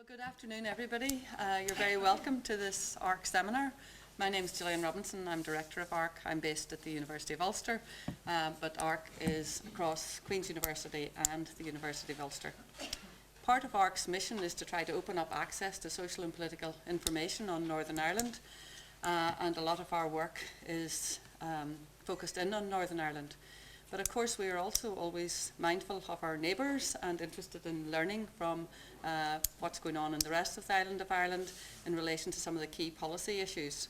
Well, good afternoon, everybody. You're very welcome to this ARK seminar. My name is Gillian Robinson. I'm Director of ARK. I'm based at the University of Ulster, but ARK is across Queen's University and the University of Ulster. Part of ARK's mission is to try to open up access to social and political information on Northern Ireland, and a lot of our work is focused in on Northern Ireland. But of course we are also always mindful of our neighbours and interested in learning from what's going on in the rest of the island of Ireland in relation to some of the key policy issues.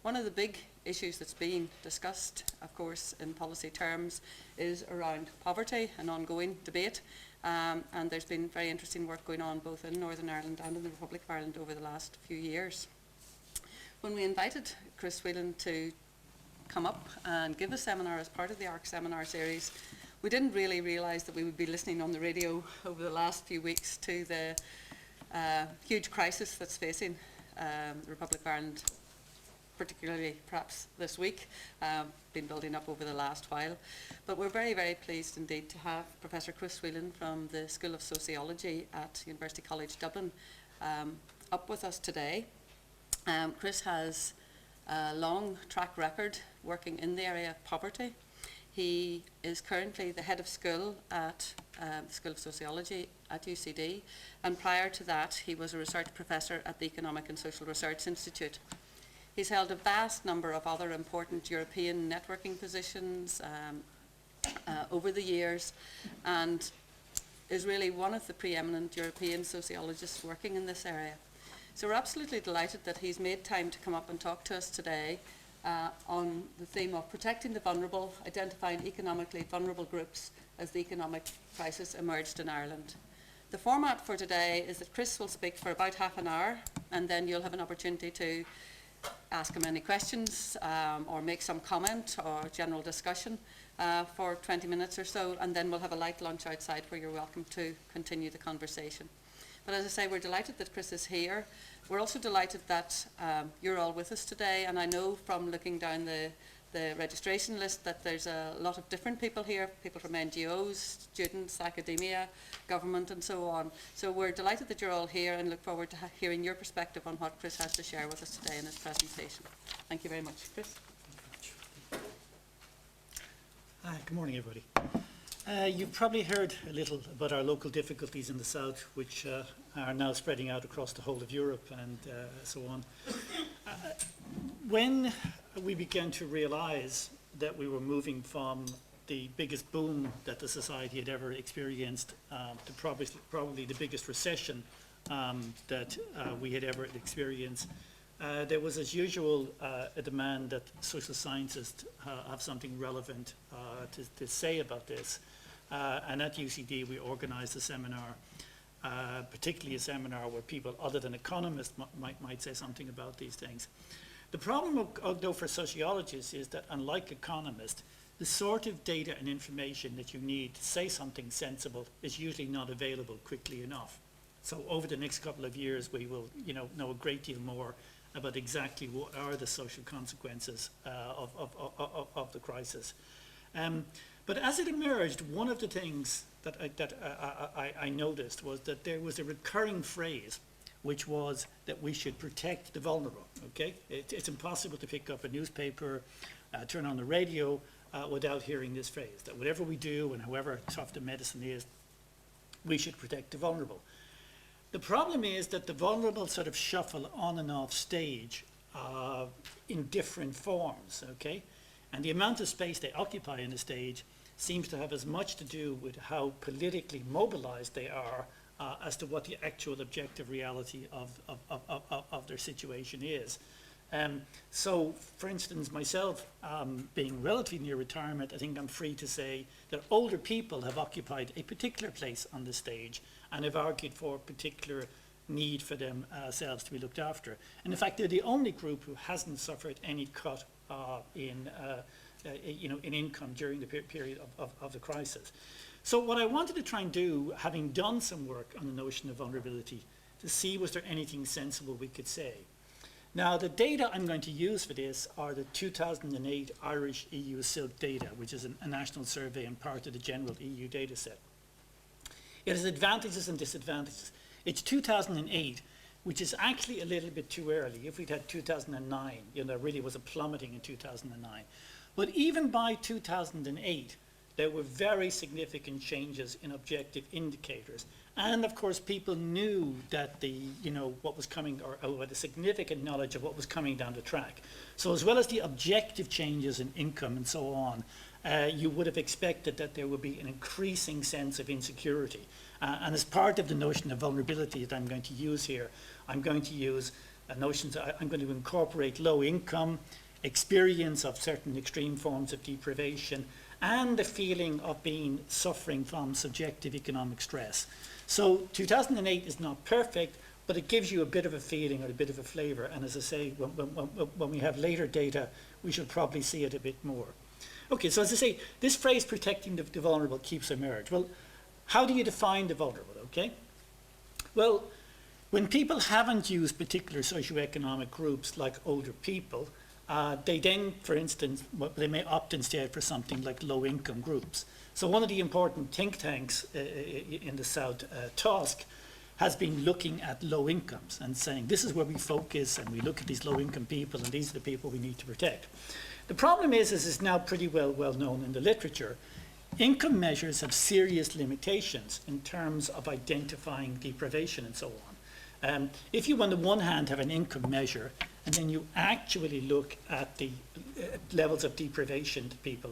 One of the big issues that's being discussed, of course, in policy terms is around poverty, an ongoing debate, and there's been very interesting work going on both in Northern Ireland and in the Republic of Ireland over the last few years. When we invited Chris Whelan to come up and give a seminar as part of the ARK seminar series, we didn't really realise that we would be listening on the radio over the last few weeks to the huge crisis that's facing the Republic of Ireland, particularly perhaps this week, been building up over the last while. But we're very, very pleased indeed to have Professor Chris Whelan from the School of Sociology at University College Dublin up with us today. Chris has a long track record working in the area of poverty. He is currently the head of school at the School of Sociology at UCD, and prior to that he was a research professor at the Economic and Social Research Institute. He's held a vast number of other important European networking positions over the years, and is really one of the preeminent European sociologists working in this area. So we're absolutely delighted that he's made time to come up and talk to us today on the theme of protecting the vulnerable, identifying economically vulnerable groups as the economic crisis emerged in Ireland. The format for today is that Chris will speak for about half an hour, and then you'll have an opportunity to ask him any questions or make some comment or general discussion for 20 minutes or so, and then we'll have a light lunch outside where you're welcome to continue the conversation. But as I say, we're delighted that Chris is here. We're also delighted that you're all with us today, and I know from looking down the registration list that there's a lot of different people here, people from NGOs, students, academia, government and so on. So we're delighted that you're all here and look forward to hearing your perspective on what Chris has to share with us today in his presentation. Thank you very much. Chris. Hi, good morning everybody. You've probably heard a little about our local difficulties in the south, which are now spreading out across the whole of Europe and so on. When we began to realise that we were moving from the biggest boom that the society had ever experienced to probably the biggest recession that we had ever experienced, there was, as usual, a demand that social scientists have something relevant to say about this. And at UCD we organised a seminar, particularly a seminar where people other than economists might say something about these things. The problem, though, for sociologists is that, unlike economists, the sort of data and information that you need to say something sensible is usually not available quickly enough. So over the next couple of years we will know a great deal more about exactly what are the social consequences of the crisis. But as it emerged, one of the things that I noticed was that there was a recurring phrase, which was that we should protect the vulnerable. Okay, it's impossible to pick up a newspaper, turn on the radio without hearing this phrase, that whatever we do and however tough the medicine is, we should protect the vulnerable. The problem is that the vulnerable sort of shuffle on and off stage in different forms, okay? And the amount of space they occupy in the stage seems to have as much to do with how politically mobilized they are as to what the actual objective reality of their situation is. So, for instance, myself, being relatively near retirement, I think I'm free to say that older people have occupied a particular place on the stage and have argued for a particular need for themselves to be looked after. And in fact, they're the only group who hasn't suffered any cut in income during the period of the crisis. So what I wanted to try and do, having done some work on the notion of vulnerability, to see was there anything sensible we could say. Now, the data I'm going to use for this are the 2008 Irish EU SILT data, which is a national survey and part of the general EU data set. It has advantages and disadvantages. It's 2008, which is actually a little bit too early. If we'd had 2009, there really was a plummeting in 2009. But even by 2008, there were very significant changes in objective indicators. And of course, people knew that what was coming, or had a significant knowledge of what was coming down the track. So as well as the objective changes in income and so on, you would have expected that there would be an increasing sense of insecurity. And as part of the notion of vulnerability that I'm going to use here, I'm going to use notions, I'm going to incorporate low income, experience of certain extreme forms of deprivation, and the feeling of suffering from subjective economic stress. So 2008 is not perfect, but it gives you a bit of a feeling or a bit of a flavor. And as I say, when we have later data, we should probably see it a bit more. Okay, so as I say, this phrase protecting the vulnerable keeps emerge. Well, how do you define the vulnerable, okay? Well, when people haven't used particular socioeconomic groups like older people, they then, for instance, they may opt instead for something like low-income groups. So one of the important think tanks in the South, TOSC, has been looking at low incomes and saying this is where we focus and we look at these low-income people and these are the people we need to protect. The problem is it's now pretty well known in the literature. Income measures have serious limitations in terms of identifying deprivation and so on. If you, on the one hand, have an income measure and then you actually look at the levels of deprivation that people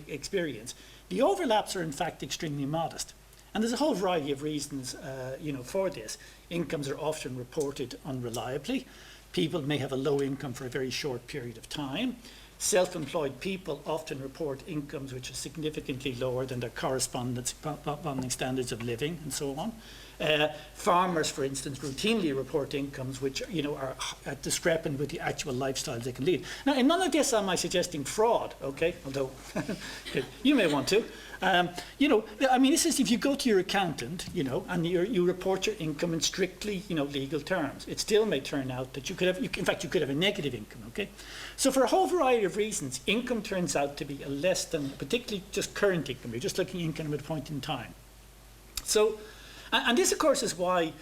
experience, the overlaps are in fact extremely modest. And there's a whole variety of reasons for this. Incomes are often reported unreliably. People may have a low income for a very short period of time. Self-employed people often report incomes which are significantly lower than their corresponding standards of living and so on. Farmers, for instance, routinely report incomes which are discrepant with the actual lifestyles they can lead. Now, in none of this am I suggesting fraud, okay? Although you may want to. This is if you go to your accountant, and you report your income in strictly, legal terms. It still may turn out that you could have a negative income, okay? So for a whole variety of reasons, income turns out to be a less than, particularly just current income. You're just looking at income at a point in time. So, and this, of course, is why,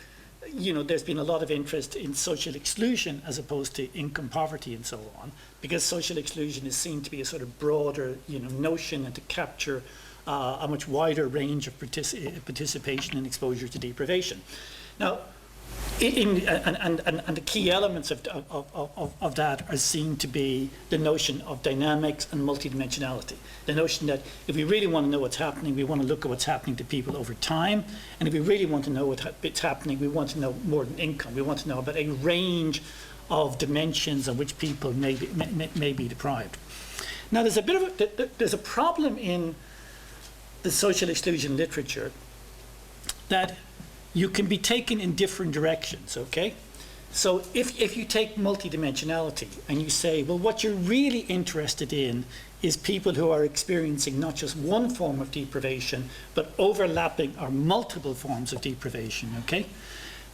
there's been a lot of interest in social exclusion as opposed to income poverty and so on, because social exclusion is seen to be a sort of broader, notion and to capture a much wider range of participation and exposure to deprivation. Now, and the key elements of that are seen to be the notion of dynamics and multidimensionality. The notion that if we really want to know what's happening, we want to look at what's happening to people over time. And if we really want to know what's happening, we want to know more than income. We want to know about a range of dimensions on which people may be deprived. Now, there's a problem in the social exclusion literature that you can be taken in different directions, okay? So if you take multidimensionality and you say, well, what you're really interested in is people who are experiencing not just one form of deprivation, but overlapping or multiple forms of deprivation, okay?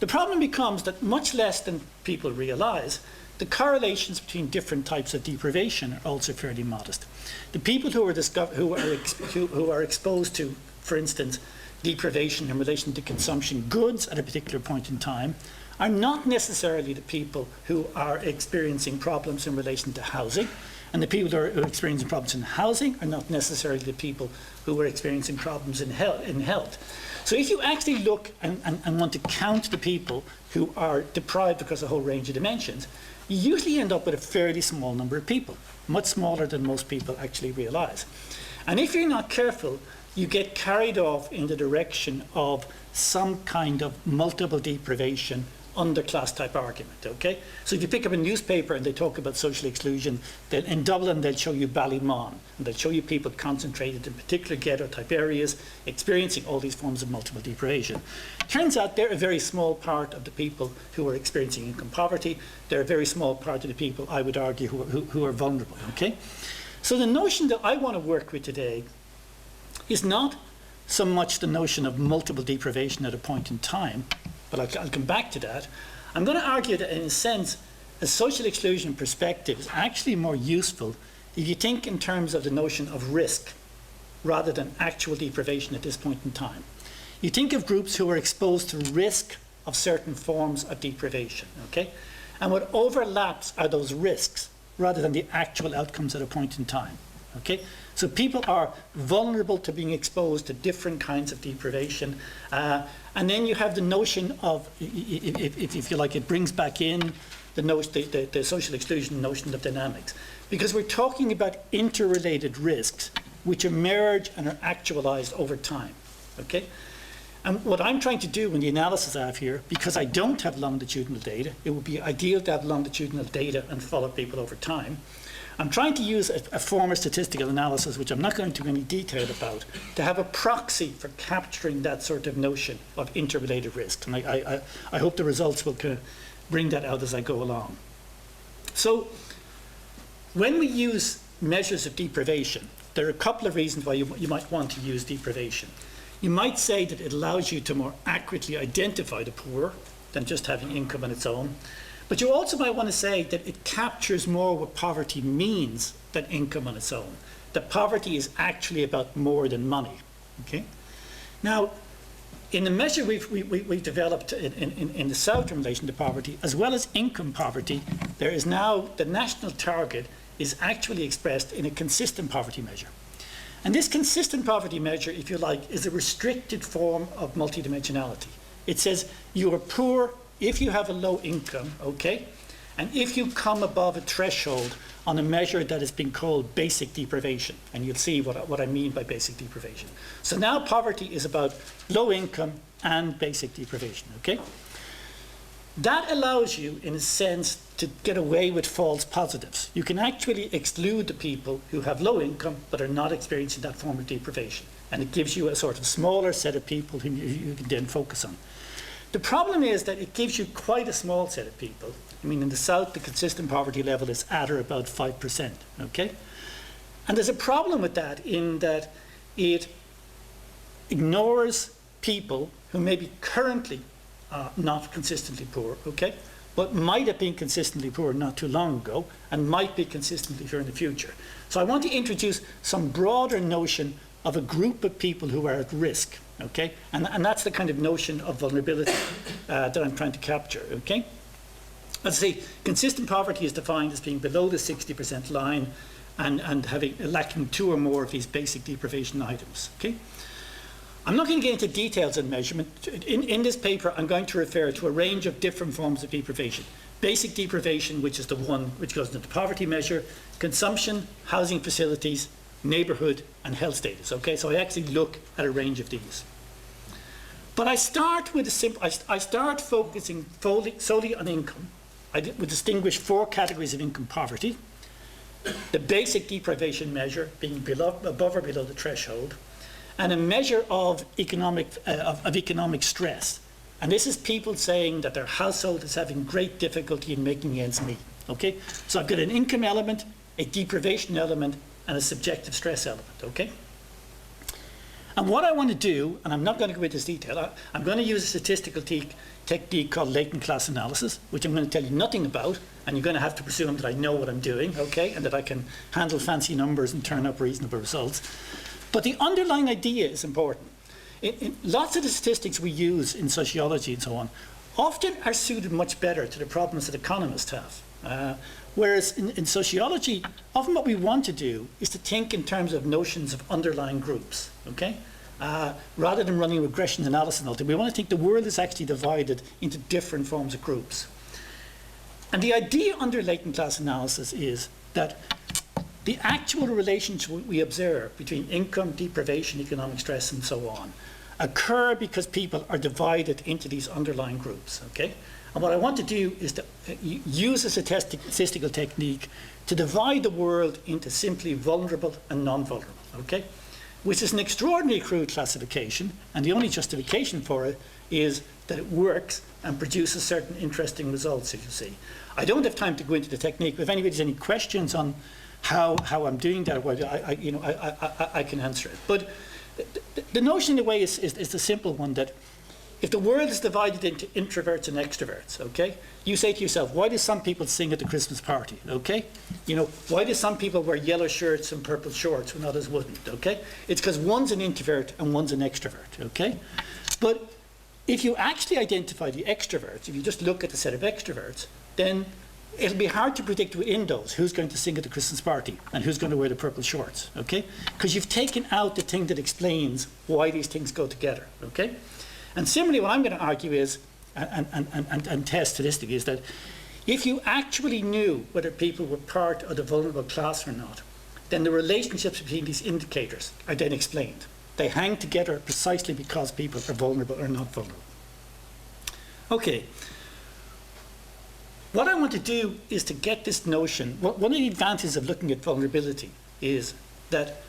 The problem becomes that much less than people realize, the correlations between different types of deprivation are also fairly modest. The people who are exposed to, for instance, deprivation in relation to consumption goods at a particular point in time are not necessarily the people who are experiencing problems in relation to housing, and the people who are experiencing problems in housing are not necessarily the people who are experiencing problems in health. So if you actually look and want to count the people who are deprived across a whole range of dimensions, you usually end up with a fairly small number of people, much smaller than most people actually realize. And if you're not careful, you get carried off in the direction of some kind of multiple deprivation underclass type argument, okay? So if you pick up a newspaper and they talk about social exclusion, then in Dublin they'll show you Ballymun, and they'll show you people concentrated in particular ghetto type areas experiencing all these forms of multiple deprivation. Turns out they're a very small part of the people who are experiencing income poverty. They're a very small part of the people, I would argue, who are vulnerable, okay? So the notion that I want to work with today is not so much the notion of multiple deprivation at a point in time, but I'll come back to that. I'm going to argue that in a sense, a social exclusion perspective is actually more useful if you think in terms of the notion of risk rather than actual deprivation at this point in time. You think of groups who are exposed to risk of certain forms of deprivation, okay? And what overlaps are those risks rather than the actual outcomes at a point in time, okay? So people are vulnerable to being exposed to different kinds of deprivation. And then you have the notion of, if you like, it brings back in the notion, the social exclusion notion of dynamics. Because we're talking about interrelated risks which emerge and are actualized over time, okay? And what I'm trying to do in the analysis I have here, because I don't have longitudinal data, it would be ideal to have longitudinal data and follow people over time. I'm trying to use a form of statistical analysis, which I'm not going to go into detail about, to have a proxy for capturing that sort of notion of interrelated risks. And I hope the results will kind of bring that out as I go along. So when we use measures of deprivation, there are a couple of reasons why you might want to use deprivation. You might say that it allows you to more accurately identify the poor than just having income on its own. But you also might want to say that it captures more what poverty means than income on its own. That poverty is actually about more than money, okay? Now, in the measure we've developed in the South in relation to poverty, as well as income poverty, there is now, the national target is actually expressed in a consistent poverty measure. And this consistent poverty measure, if you like, is a restricted form of multidimensionality. It says you are poor if you have a low income, okay? And if you come above a threshold on a measure that has been called basic deprivation. And you'll see what I mean by basic deprivation. So now poverty is about low income and basic deprivation, okay? That allows you, in a sense, to get away with false positives. You can actually exclude the people who have low income but are not experiencing that form of deprivation. And it gives you a sort of smaller set of people who you can then focus on. The problem is that it gives you quite a small set of people. I mean, in the South, the consistent poverty level is at or about 5%, okay? And there's a problem with that in that it ignores people who may be currently not consistently poor, okay? But might have been consistently poor not too long ago and might be consistently poor in the future. So I want to introduce some broader notion of a group of people who are at risk, okay? And that's the kind of notion of vulnerability that I'm trying to capture, okay? Let's see, consistent poverty is defined as being below the 60% line and lacking two or more of these basic deprivation items, okay? I'm not going to get into details on measurement. In this paper, I'm going to refer to a range of different forms of deprivation. Basic deprivation, which is the one which goes into the poverty measure, consumption, housing facilities, neighbourhood, and health status, okay? So I actually look at a range of these. But I start with a simple, I start focusing solely on income. I would distinguish four categories of income poverty. The basic deprivation measure being above or below the threshold, and a measure of economic stress. And this is people saying that their household is having great difficulty in making ends meet, okay? So I've got an income element, a deprivation element, and a subjective stress element, okay? And what I want to do, and I'm not going to go into this detail, I'm going to use a statistical technique called latent class analysis, which I'm going to tell you nothing about, and you're going to have to presume that I know what I'm doing, okay, and that I can handle fancy numbers and turn up reasonable results. But the underlying idea is important. In lots of the statistics we use in sociology and so on often are suited much better to the problems that economists have. Whereas in sociology, often what we want to do is to think in terms of notions of underlying groups, okay? Rather than running regression analysis and all that, we want to think the world is actually divided into different forms of groups. And the idea under latent class analysis is that the actual relations we observe between income, deprivation, economic stress, and so on occur because people are divided into these underlying groups, okay? And what I want to do is to use a statistical technique to divide the world into simply vulnerable and non-vulnerable, okay? Which is an extraordinarily crude classification, and the only justification for it is that it works and produces certain interesting results, as you see. I don't have time to go into the technique, but if anybody has any questions on how I'm doing that, I can answer it. But the notion in a way is the simple one that if the world is divided into introverts and extroverts, okay, you say to yourself, why do some people sing at the Christmas party, okay? You know, why do some people wear yellow shirts and purple shorts when others wouldn't, okay? It's because one's an introvert and one's an extrovert, okay? But if you actually identify the extroverts, if you just look at the set of extroverts, then it'll be hard to predict within those who's going to sing at the Christmas party and who's going to wear the purple shorts, okay? Because you've taken out the thing that explains why these things go together, okay? And similarly, what I'm going to argue is, and test statistically, is that if you actually knew whether people were part of the vulnerable class or not, then the relationships between these indicators are then explained. They hang together precisely because people are vulnerable or not vulnerable. Okay. What I want to do is to get this notion, one of the advantages of looking at vulnerability is that,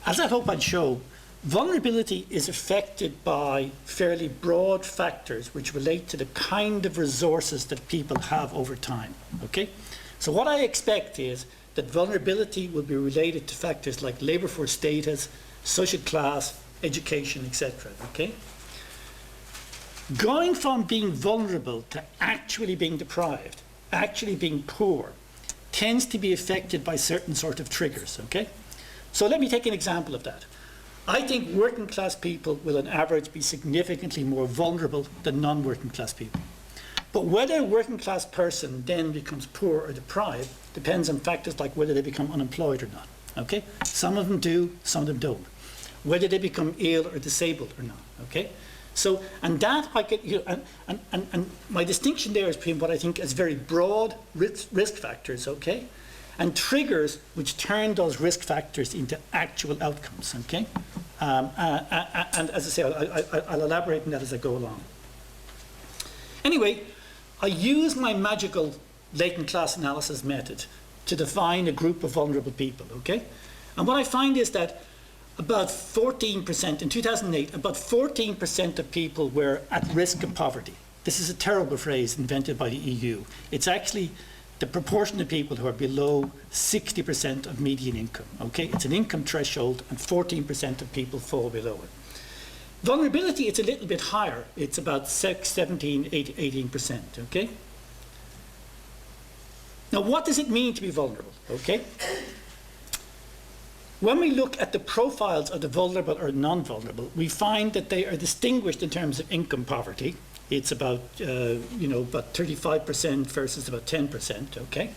as I hope I'd show, vulnerability is affected by fairly broad factors which relate to the kind of resources that people have over time, okay? So what I expect is that vulnerability will be related to factors like labour force status, social class, education, etc., okay? Going from being vulnerable to actually being deprived, actually being poor, tends to be affected by certain sort of triggers, okay? So let me take an example of that. I think working class people will on average be significantly more vulnerable than non-working class people. But whether a working class person then becomes poor or deprived depends on factors like whether they become unemployed or not, okay? Some of them do, some of them don't. Whether they become ill or disabled or not, okay? So, and that I get, you know, and my distinction there is between what I think is very broad risk factors, okay, and triggers which turn those risk factors into actual outcomes, okay? And as I say, I'll elaborate on that as I go along. Anyway, I use my magical latent class analysis method to define a group of vulnerable people, okay? And what I find is that about 14%, in 2008, about 14% of people were at risk of poverty. This is a terrible phrase invented by the EU. It's actually the proportion of people who are below 60% of median income, okay? It's an income threshold and 14% of people fall below it. Vulnerability, it's a little bit higher. It's about 17, 18%, okay? Now, what does it mean to be vulnerable, okay? When we look at the profiles of the vulnerable or non-vulnerable, we find that they are distinguished in terms of income poverty. It's about, about 35% versus about 10%, okay?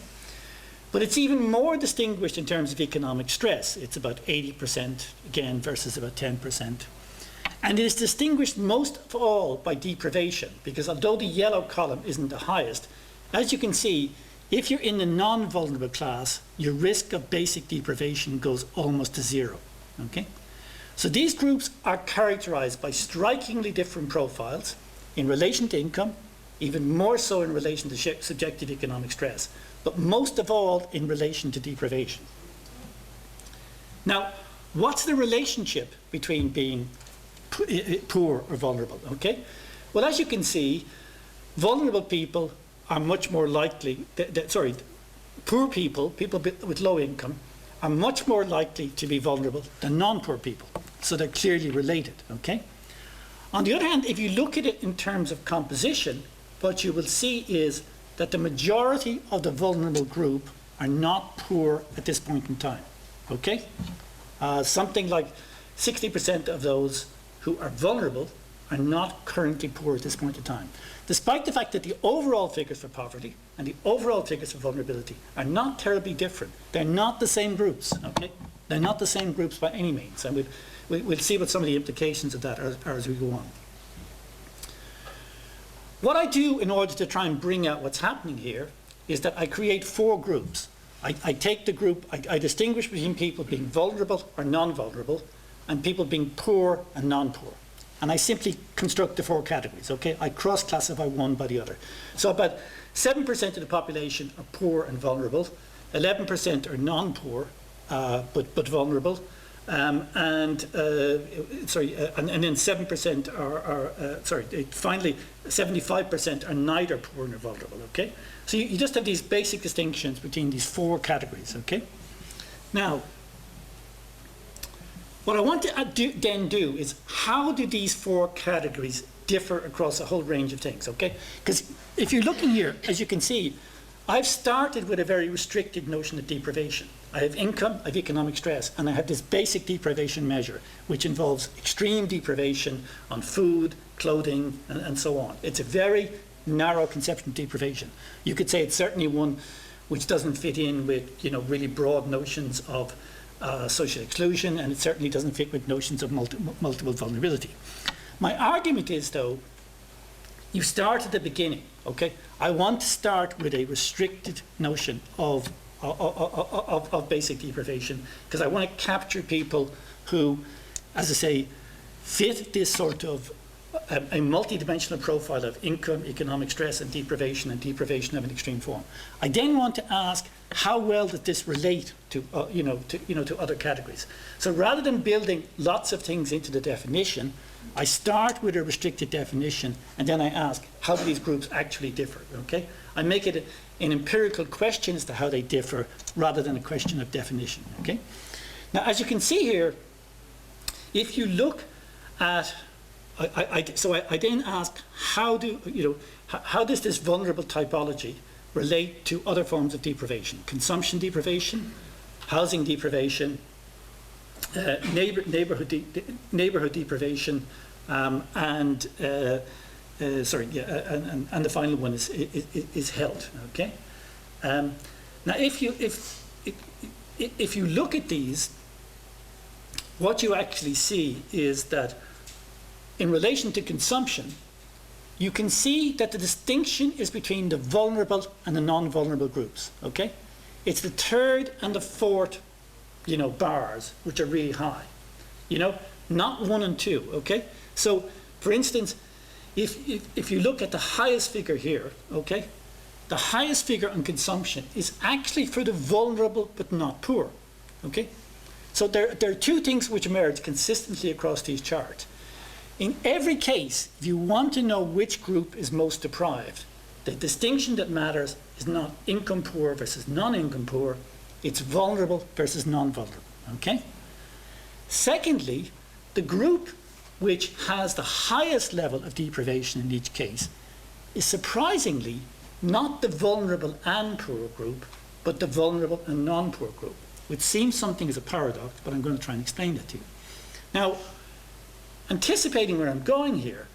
But it's even more distinguished in terms of economic stress. It's about 80% again versus about 10%. And it is distinguished most of all by deprivation, because although the yellow column isn't the highest, as you can see, if you're in the non-vulnerable class, your risk of basic deprivation goes almost to zero, okay? So these groups are characterized by strikingly different profiles in relation to income, even more so in relation to subjective economic stress, but most of all in relation to deprivation. Now, what's the relationship between being poor or vulnerable, okay? Well, as you can see, vulnerable people are much more likely, poor people, people with low income, are much more likely to be vulnerable than non-poor people. So they're clearly related, okay? On the other hand, if you look at it in terms of composition, what you will see is that the majority of the vulnerable group are not poor at this point in time, okay? Something like 60% of those who are vulnerable are not currently poor at this point in time, despite the fact that the overall figures for poverty and the overall figures for vulnerability are not terribly different. They're not the same groups, okay? They're not the same groups by any means, and we'll see what some of the implications of that are as we go on. What I do in order to try and bring out what's happening here is that I create four groups. I take the group, I distinguish between people being vulnerable or non-vulnerable and people being poor and non-poor. And I simply construct the four categories, okay? I cross-classify one by the other. So about 7% of the population are poor and vulnerable, 11% are non-poor, but vulnerable, and then 7% finally 75% are neither poor nor vulnerable, okay? So you just have these basic distinctions between these four categories, okay? Now, what I want to then do is, how do these four categories differ across a whole range of things, okay? Because if you're looking here, as you can see, I've started with a very restricted notion of deprivation. I have income, I have economic stress, and I have this basic deprivation measure, which involves extreme deprivation on food, clothing, and so on. It's a very narrow conception of deprivation. You could say it's certainly one which doesn't fit in with, really broad notions of social exclusion, and it certainly doesn't fit with notions of multiple vulnerability. My argument is, though, you start at the beginning, okay? I want to start with a restricted notion of basic deprivation, because I want to capture people who, as I say, fit this sort of a multidimensional profile of income, economic stress, and deprivation of an extreme form. I then want to ask, how well does this relate to other categories? So rather than building lots of things into the definition, I start with a restricted definition, and then I ask, how do these groups actually differ? Okay, I make it an empirical question as to how they differ, rather than a question of definition. Okay, now as you can see here, if you look at I then ask, how does this vulnerable typology relate to other forms of deprivation? Consumption deprivation, housing deprivation, neighborhood deprivation, and the final one is health. Okay. Now, if you look at these, what you actually see is that in relation to consumption, you can see that the distinction is between the vulnerable and the non-vulnerable groups, okay? It's the third and the fourth, bars, which are really high, not 1 and 2, okay? So, for instance, if you look at the highest figure here, okay, the highest figure on consumption is actually for the vulnerable but not poor, okay? So there are two things which emerge consistently across these charts. In every case, if you want to know which group is most deprived, the distinction that matters is not income poor versus non-income poor, it's vulnerable versus non-vulnerable, okay? Secondly, the group which has the highest level of deprivation in each case is surprisingly not the vulnerable and poor group, but the vulnerable and non-poor group, which seems something as a paradox, but I'm going to try and explain that to you. Now, anticipating where I'm going here,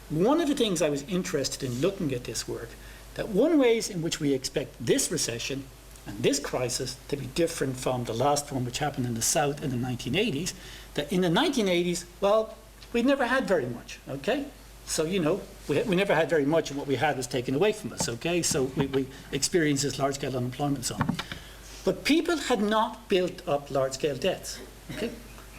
one of the things I was interested in looking at this work, that one ways in which we expect this recession and this crisis to be different from the last one which happened in the South in the 1980s, that in the 1980s, well, we never had very much, okay? So, we never had very much, and what we had was taken away from us, okay? So we experienced this large-scale unemployment and so on. But people had not built up large-scale debts, okay?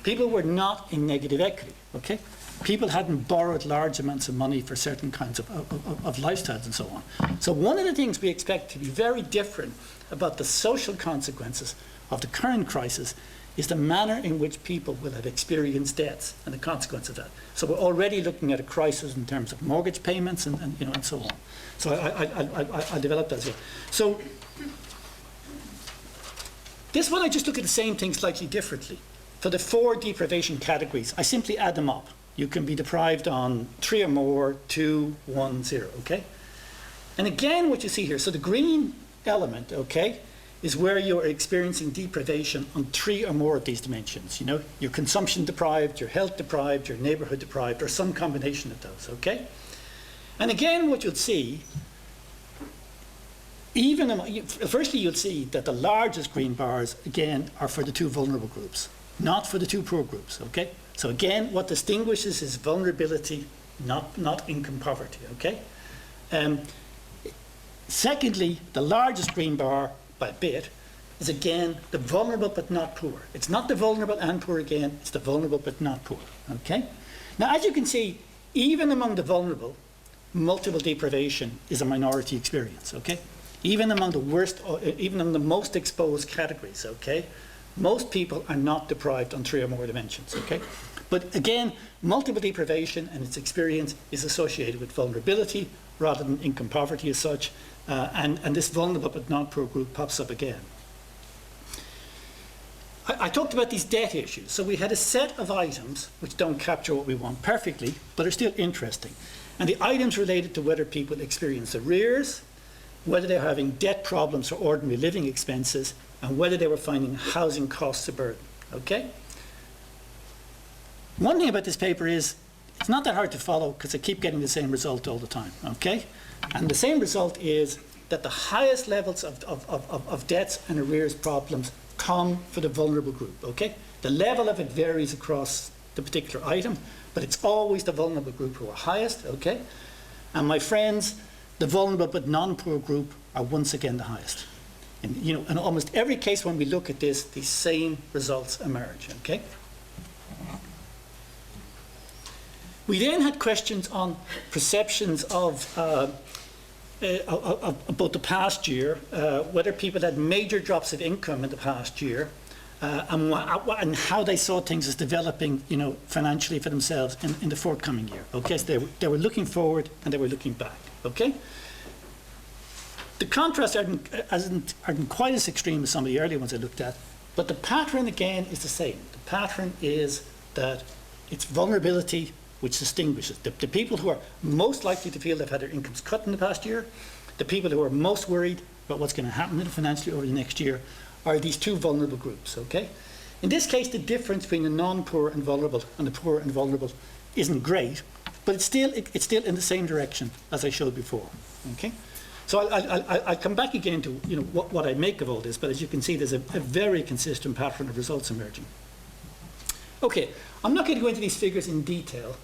People were not in negative equity, okay? People hadn't borrowed large amounts of money for certain kinds of lifestyles and so on. So one of the things we expect to be very different about the social consequences of the current crisis is the manner in which people will have experienced debts and the consequence of that. So we're already looking at a crisis in terms of mortgage payments and so on. So I'll develop that as well. So this one, I just look at the same thing slightly differently. For the 4 deprivation categories, I simply add them up. You can be deprived on 3 or more, 2, 1, 0, okay? And again, what you see here, so the green element, okay, is where you're experiencing deprivation on 3 or more of these dimensions. You're consumption deprived, you're health deprived, you're neighborhood deprived, or some combination of those, okay? And again, what you'll see, firstly, you'll see that the largest green bars, again, are for the 2 vulnerable groups, not for the 2 poor groups, okay? So again, what distinguishes is vulnerability, not income poverty, okay? Secondly, the largest green bar by a bit is again the vulnerable but not poor. It's not the vulnerable and poor again, it's the vulnerable but not poor, okay? Now, as you can see, even among the vulnerable, multiple deprivation is a minority experience, okay? Even among the worst, even in the most exposed categories, okay? Most people are not deprived on 3 or more dimensions, okay? But again, multiple deprivation and its experience is associated with vulnerability rather than income poverty as such, and this vulnerable but not poor group pops up again. I talked about these debt issues. So we had a set of items which don't capture what we want perfectly, but are still interesting. And the items related to whether people experience arrears, whether they're having debt problems or ordinary living expenses, and whether they were finding housing costs a burden, okay? One thing about this paper is it's not that hard to follow because I keep getting the same result all the time, okay? And the same result is that the highest levels of debts and arrears problems come for the vulnerable group, okay? The level of it varies across the particular item, but it's always the vulnerable group who are highest, okay? And my friends, the vulnerable but non-poor group are once again the highest. And, you know, in almost every case when we look at this, these same results emerge, okay? We then had questions on perceptions of about the past year, whether people had major drops of income in the past year, and how they saw things as developing, you know, financially for themselves in the forthcoming year. Okay, so they were looking forward and they were looking back. Okay, the contrast aren't quite as extreme as some of the earlier ones I looked at, but the pattern again is the same. The pattern is that it's vulnerability which distinguishes the people who are most likely to feel they've had their incomes cut in the past year, the people who are most worried about what's going to happen to them financially over the next year, are these two vulnerable groups, okay? In this case, the difference between the non-poor and vulnerable and the poor and vulnerable isn't great, but it's still in the same direction as I showed before, okay? So I'll come back again to, you know, what I make of all this, but as you can see, there's a very consistent pattern of results emerging. Okay, I'm not going to go into these figures in detail.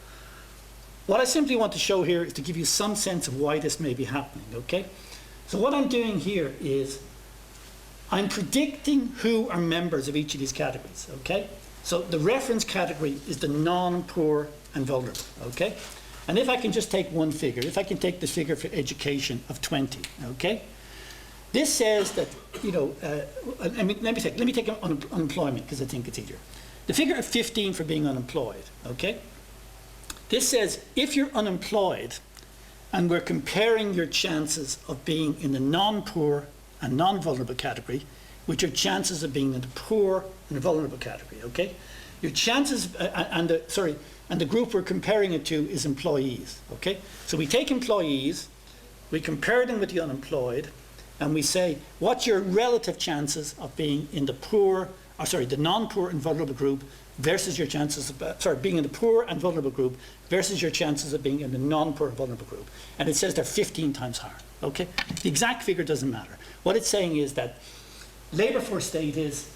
What I simply want to show here is to give you some sense of why this may be happening, okay? So what I'm doing here is I'm predicting who are members of each of these categories, okay? So the reference category is the non-poor and vulnerable, okay? And if I can just take one figure, if I can take the figure for education of 20, okay? This says that, you know, let me take unemployment because I think it's easier. The figure of 15 for being unemployed, okay? This says if you're unemployed and we're comparing your chances of being in the non-poor and non-vulnerable category with your chances of being in the poor and vulnerable category, okay? Your chances, and the group we're comparing it to is employees, okay? So we take employees, we compare them with the unemployed, and we say, what's your relative chances of being in the the non-poor and vulnerable group versus your chances of, being in the poor and vulnerable group versus your chances of being in the non-poor and vulnerable group. And it says they're 15 times higher, okay? The exact figure doesn't matter. What it's saying is that labour force state is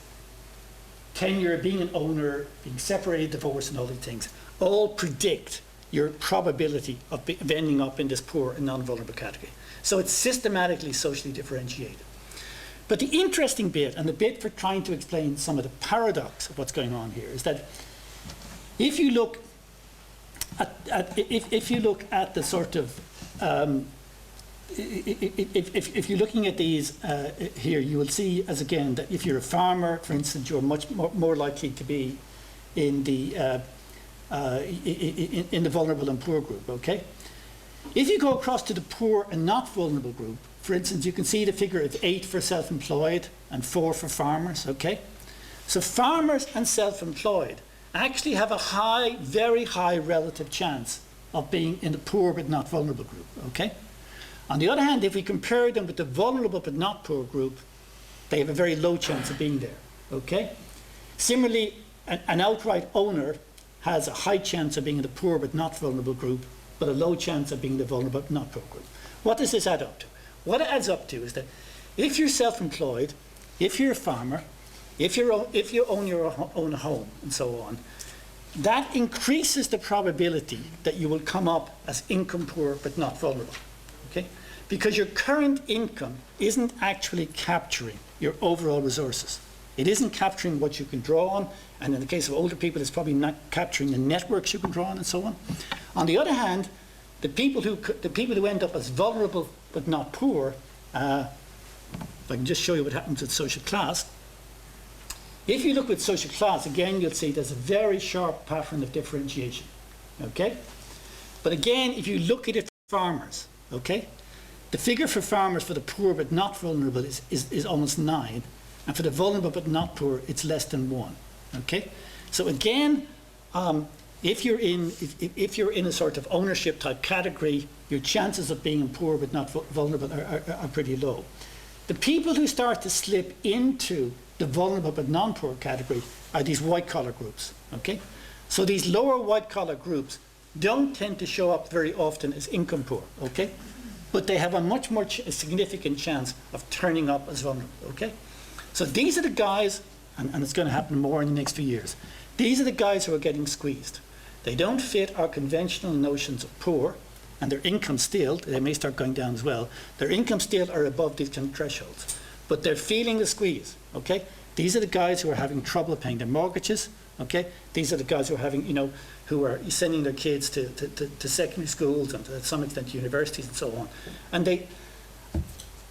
tenure, being an owner, being separated, divorced, and all these things, all predict your probability of ending up in this poor and non-vulnerable category. So it's systematically socially differentiated. But the interesting bit, and the bit for trying to explain some of the paradox of what's going on here, is that if you look at the sort of if you're looking at these here, you will see as again that if you're a farmer, for instance, you're much more likely to be in the vulnerable and poor group. Okay, if you go across to the poor and not vulnerable group, for instance, you can see the figure of 8 for self-employed and 4 for farmers. Okay, so farmers and self-employed actually have a very high relative chance of being in the poor but not vulnerable group. Okay. On the other hand, if we compare them with the vulnerable but not poor group, they have a very low chance of being there, okay? Similarly, an outright owner has a high chance of being in the poor but not vulnerable group, but a low chance of being the vulnerable but not poor group. What does this add up to? What it adds up to is that if you're self-employed, if you're a farmer, if you own your own home and so on, that increases the probability that you will come up as income poor but not vulnerable. Okay? Because your current income isn't actually capturing your overall resources. It isn't capturing what you can draw on, and in the case of older people, it's probably not capturing the networks you can draw on and so on. On the other hand, the people who end up as vulnerable but not poor, if I can just show you what happens with social class. If you look with social class, again, you'll see there's a very sharp pattern of differentiation. Okay? But again, if you look at it for farmers, okay, the figure for farmers for the poor but not vulnerable is almost 9, and for the vulnerable but not poor, it's less than 1. Okay, so again, if you're in a sort of ownership type category, your chances of being poor but not vulnerable are pretty low. The people who start to slip into the vulnerable but non-poor category are these white collar groups. Okay, so these lower white collar groups don't tend to show up very often as income poor, okay? But they have a much more significant chance of turning up as vulnerable, okay? So these are the guys, and it's going to happen more in the next few years, these are the guys who are getting squeezed. They don't fit our conventional notions of poor, and their income still, they may start going down as well, their income still are above these kind of thresholds. But they're feeling the squeeze, okay? These are the guys who are having trouble paying their mortgages, okay? These are the guys who are having, who are sending their kids to secondary schools and to some extent to universities and so on. And they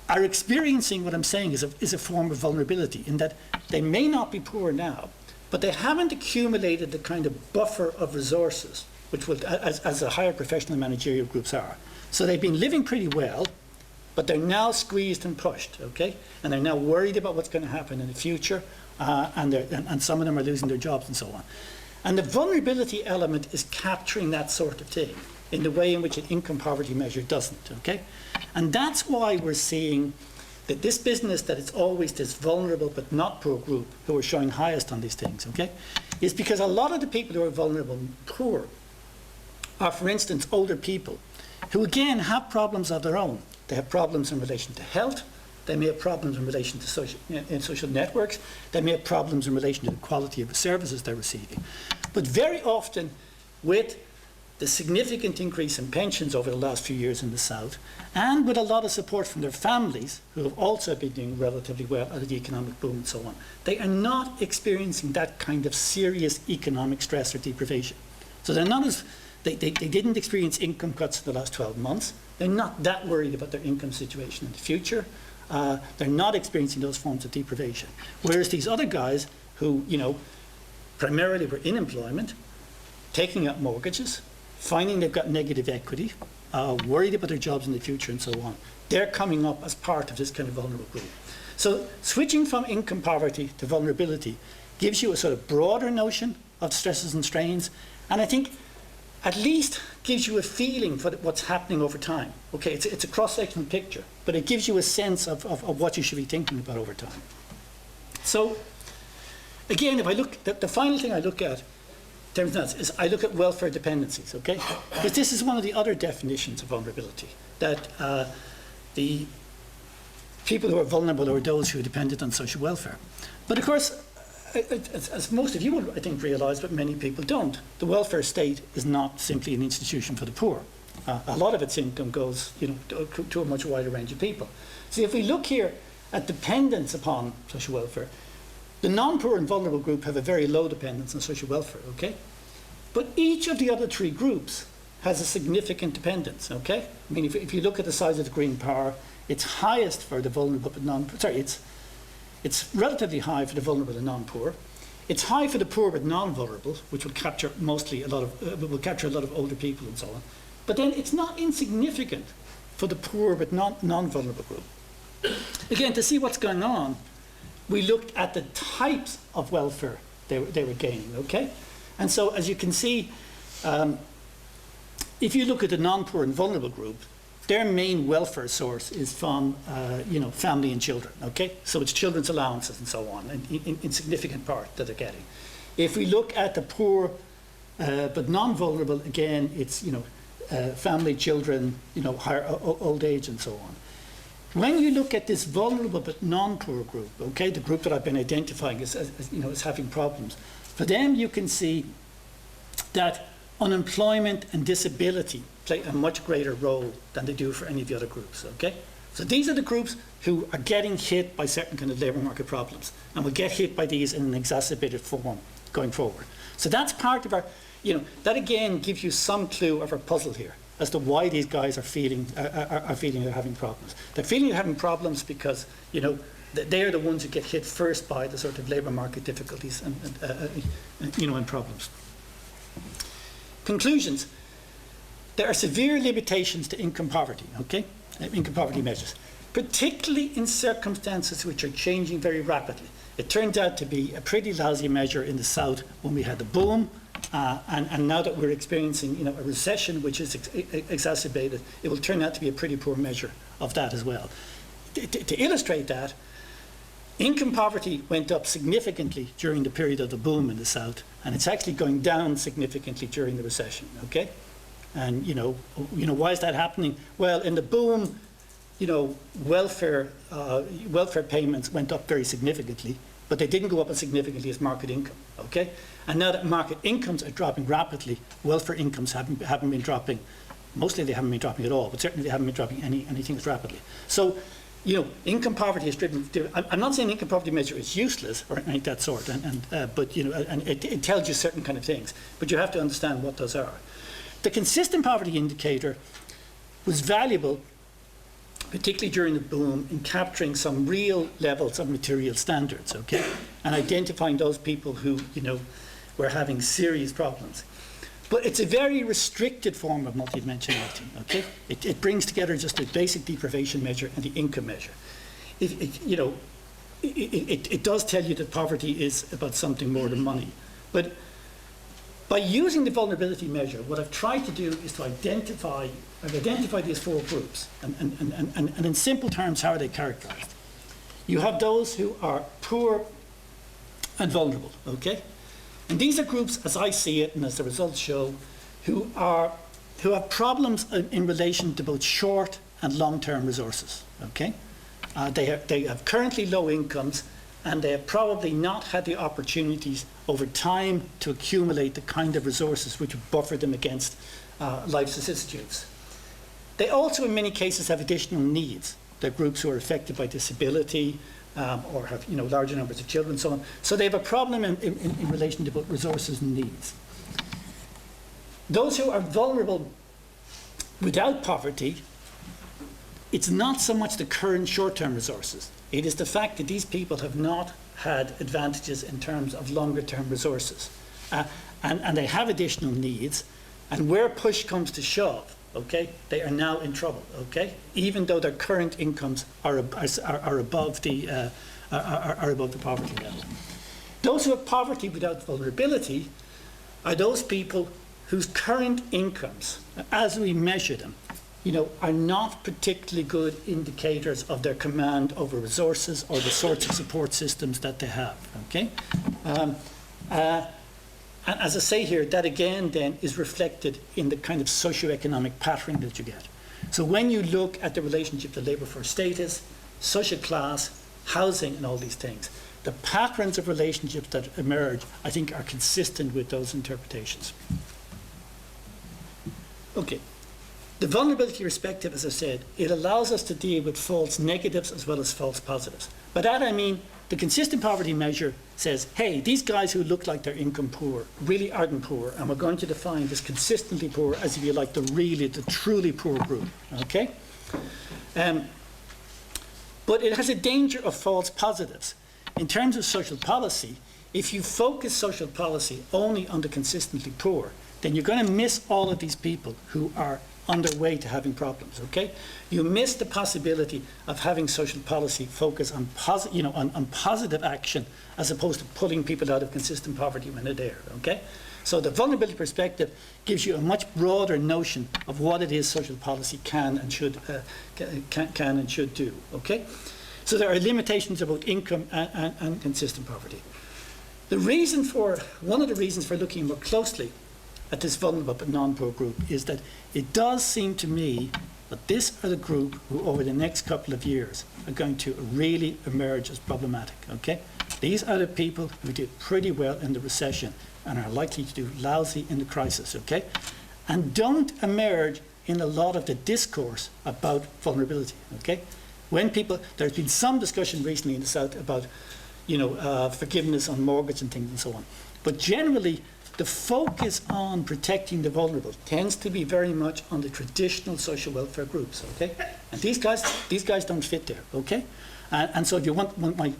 are experiencing, what I'm saying, is a form of vulnerability in that they may not be poor now, but they haven't accumulated the kind of buffer of resources which will, as the higher professional managerial groups are. So they've been living pretty well, but they're now squeezed and pushed, okay? And they're now worried about what's going to happen in the future, and some of them are losing their jobs and so on. And the vulnerability element is capturing that sort of thing in the way in which an income poverty measure doesn't, okay? And that's why we're seeing that this business, that it's always this vulnerable but not poor group who are showing highest on these things, okay? Is because a lot of the people who are vulnerable and poor are, for instance, older people who again have problems of their own. They have problems in relation to health. They may have problems in relation to social networks. They may have problems in relation to the quality of the services they're receiving. But very often, with the significant increase in pensions over the last few years in the South, and with a lot of support from their families, who have also been doing relatively well out of the economic boom and so on, they are not experiencing that kind of serious economic stress or deprivation. So they're not as, they didn't experience income cuts in the last 12 months. They're not that worried about their income situation in the future. They're not experiencing those forms of deprivation. Whereas these other guys who, primarily were in employment, taking out mortgages, finding they've got negative equity, worried about their jobs in the future and so on, they're coming up as part of this kind of vulnerable group. So switching from income poverty to vulnerability gives you a sort of broader notion of stresses and strains, and I think at least gives you a feeling for what's happening over time. Okay, it's a cross-sectional picture, but it gives you a sense of what you should be thinking about over time. So again, if I look, the final thing I look at in terms of that is I look at welfare dependencies, okay? Because this is one of the other definitions of vulnerability, that the people who are vulnerable are those who are dependent on social welfare. But of course, as most of you will, I think, realise, but many people don't, the welfare state is not simply an institution for the poor. A lot of its income goes, to a much wider range of people. So if we look here at dependence upon social welfare, the non-poor and vulnerable group have a very low dependence on social welfare, okay? But each of the other three groups has a significant dependence, okay? I mean, if you look at the size of the green bar, it's highest for the vulnerable but non-poor. Sorry, it's relatively high for the vulnerable and non-poor. It's high for the poor but non-vulnerable, which will capture mostly a lot of older people and so on. But then it's not insignificant for the poor but non-vulnerable group. Again, to see what's going on, we looked at the types of welfare they were gaining, okay? And so as you can see, if you look at the non-poor and vulnerable group, their main welfare source is from, family and children, okay? So it's children's allowances and so on, and in significant part that they're getting. If we look at the poor but non-vulnerable, again, it's, family, children, higher old age and so on. When you look at this vulnerable but non-poor group, okay, the group that I've been identifying as having problems, for them you can see that unemployment and disability play a much greater role than they do for any of the other groups, okay? So these are the groups who are getting hit by certain kind of labour market problems and will get hit by these in an exacerbated form going forward. So that's part of our, that again gives you some clue of our puzzle here as to why these guys are feeling they're having problems. They're feeling they're having problems because, they're the ones who get hit first by the sort of labour market difficulties and problems. Conclusions. There are severe limitations to income poverty, okay? Income poverty measures, particularly in circumstances which are changing very rapidly. It turned out to be a pretty lousy measure in the South when we had the boom, and now that we're experiencing, a recession which is exacerbated, it will turn out to be a pretty poor measure of that as well. To illustrate that, income poverty went up significantly during the period of the boom in the South, and it's actually going down significantly during the recession, okay? And, why is that happening? Well, in the boom, welfare payments went up very significantly, but they didn't go up as significantly as market income, okay? And now that market incomes are dropping rapidly, welfare incomes haven't been dropping. Mostly they haven't been dropping at all, but certainly they haven't been dropping anything as rapidly. So, income poverty is driven. I'm not saying income poverty measure is useless or anything of that sort, but it tells you certain kind of things. But you have to understand what those are. The consistent poverty indicator was valuable, particularly during the boom, in capturing some real levels of material standards, okay, and identifying those people who were having serious problems. But it's a very restricted form of multidimensionality, okay? It brings together just the basic deprivation measure and the income measure. It does tell you that poverty is about something more than money. But by using the vulnerability measure, what I've tried to do is to identify these four groups. And in simple terms, how are they characterized? You have those who are poor and vulnerable, okay? And these are groups, as I see it, and as the results show, who have problems in relation to both short and long-term resources. Okay, they have currently low incomes, and they have probably not had the opportunities over time to accumulate the kind of resources which would buffer them against life's vicissitudes. They also, in many cases, have additional needs. They're groups who are affected by disability, or have larger numbers of children, and so on. So they have a problem in relation to both resources and needs. Those who are vulnerable without poverty, it's not so much the current short-term resources. It is the fact that these people have not had advantages in terms of longer-term resources. And they have additional needs, and where push comes to shove, okay, they are now in trouble, okay, even though their current incomes are above the poverty level. Those who have poverty without vulnerability are those people whose current incomes, as we measure them, are not particularly good indicators of their command over resources or the sorts of support systems that they have, okay? And as I say here, that again then is reflected in the kind of socioeconomic pattern that you get. So when you look at the relationship to labour force status, social class, housing and all these things, the patterns of relationships that emerge, I think, are consistent with those interpretations. Okay. The vulnerability perspective, as I said, it allows us to deal with false negatives as well as false positives. By that I mean the consistent poverty measure says, hey, these guys who look like they're income poor really aren't poor, and we're going to define this consistently poor as, if you like, the truly poor group, okay? But it has a danger of false positives. In terms of social policy, if you focus social policy only on the consistently poor, then you're going to miss all of these people who are on their way to having problems, okay? You miss the possibility of having social policy focus on, on positive action as opposed to pulling people out of consistent poverty when they're there, okay? So the vulnerability perspective gives you a much broader notion of what it is social policy can and should do, okay? So there are limitations about income and consistent poverty. One of the reasons for looking more closely at this vulnerable but non-poor group is that it does seem to me that this are the group who over the next couple of years are going to really emerge as problematic, okay? These are the people who did pretty well in the recession and are likely to do lousy in the crisis, okay? And don't emerge in a lot of the discourse about vulnerability, okay? There's been some discussion recently in the South about, forgiveness on mortgage and things and so on. But generally, the focus on protecting the vulnerable tends to be very much on the traditional social welfare groups, okay? And these guys don't fit there, okay? And so if you want my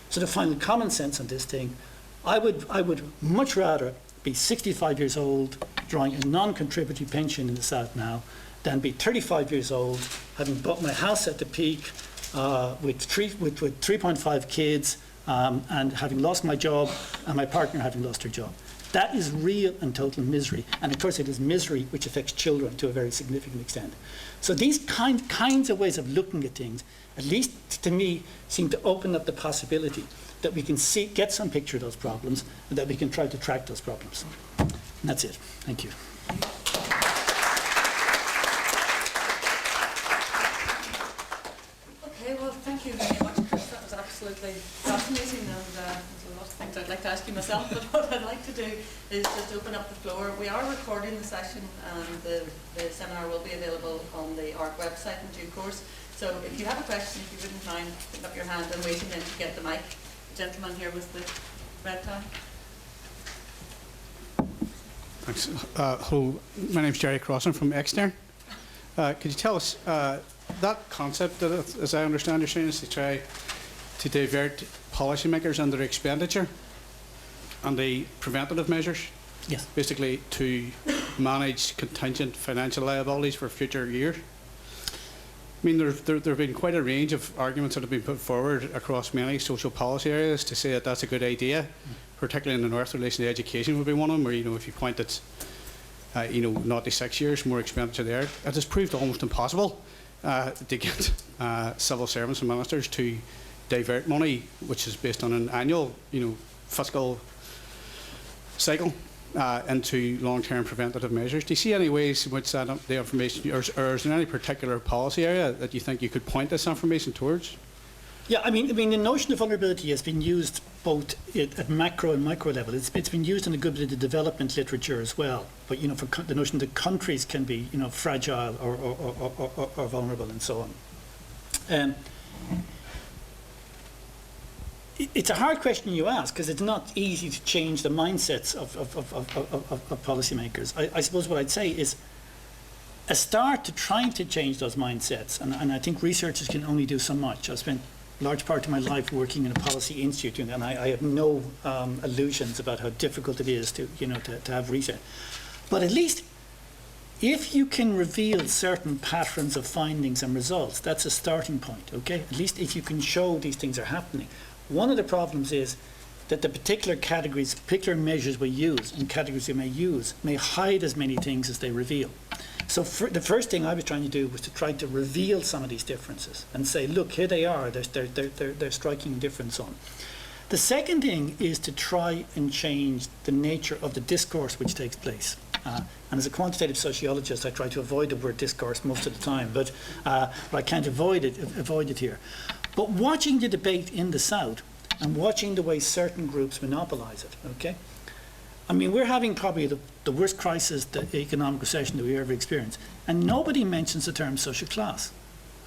sort of final common sense on this thing, I would much rather be 65 years old, drawing a non-contributory pension in the South now, than be 35 years old, having bought my house at the peak, with 3.5 kids, and having lost my job, and my partner having lost her job. That is real and total misery. And of course it is misery which affects children to a very significant extent. So these kinds of ways of looking at things, at least to me, seem to open up the possibility that we can get some picture of those problems and that we can try to track those problems. And that's it. Thank you. Thank you very much, Chris. That was absolutely fascinating, and there's a lot of things I'd like to ask you myself, but what I'd like to do is just open up the floor. We are recording the session, and the seminar will be available on the ARK website in due course. So if you have a question, if you wouldn't mind putting up your hand and waiting then to get the mic. The gentleman here with the red tie. Thanks. Hello, my name's Jerry Crossan from Extern. Could you tell us that concept, that, as I understand you're saying, is to try to divert policymakers and their expenditure and the preventative measures? Yes. Basically to manage contingent financial liabilities for future years. I mean, there have been quite a range of arguments that have been put forward across many social policy areas to say that that's a good idea, particularly in the north. Relation to education would be one of them, where, you know, if you point at, 96 years more expenditure there, it has proved almost impossible to get civil servants and ministers to divert money, which is based on an annual, fiscal cycle, into long-term preventative measures. Do you see any ways in which that, the information, or is there any particular policy area that you think you could point this information towards? Yeah, I mean, the notion of vulnerability has been used both at macro and micro level. It's been used in a good bit of the development literature as well. But for the notion that countries can be, fragile or vulnerable and so on. It's a hard question you ask, because it's not easy to change the mindsets of policymakers. I suppose what I'd say is a start to trying to change those mindsets, and I think researchers can only do so much. I've spent a large part of my life working in a policy institute, and I have no illusions about how difficult it is to have research. But at least if you can reveal certain patterns of findings and results, that's a starting point, okay? At least if you can show these things are happening. One of the problems is that the particular categories, particular measures we use and categories we may use may hide as many things as they reveal. So the first thing I was trying to do was to try to reveal some of these differences and say, look, here they are, they're striking a difference on. The second thing is to try and change the nature of the discourse which takes place. And as a quantitative sociologist, I try to avoid the word discourse most of the time, but I can't avoid it here. But watching the debate in the South and watching the way certain groups monopolise it, okay? I mean, we're having probably the worst crisis, the economic recession that we ever experienced, and nobody mentions the term social class,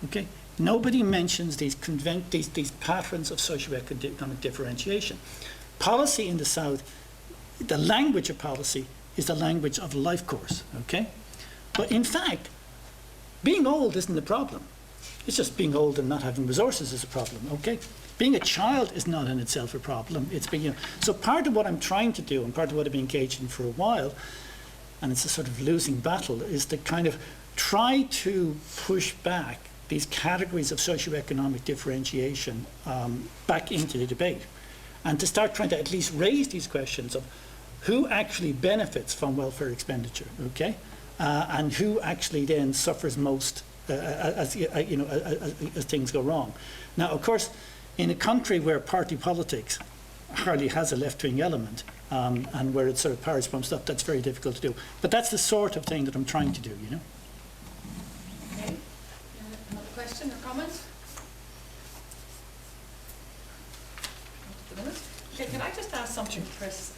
okay? Nobody mentions these patterns of socioeconomic differentiation. Policy in the South, the language of policy is the language of life course, okay? But in fact, being old isn't the problem. It's just being old and not having resources is a problem, okay? Being a child is not in itself a problem. It's being, so part of what I'm trying to do, and part of what I've been engaged in for a while, and it's a sort of losing battle, is to kind of try to push back these categories of socioeconomic differentiation back into the debate, and to start trying to at least raise these questions of who actually benefits from welfare expenditure, okay, and who actually then suffers most as things go wrong. Now, of course, in a country where party politics hardly has a left-wing element, and where it's sort of Paris bump stuff, that's very difficult to do. But that's the sort of thing that I'm trying to do, Okay. Another question or comments? Okay, can I just ask something, Chris?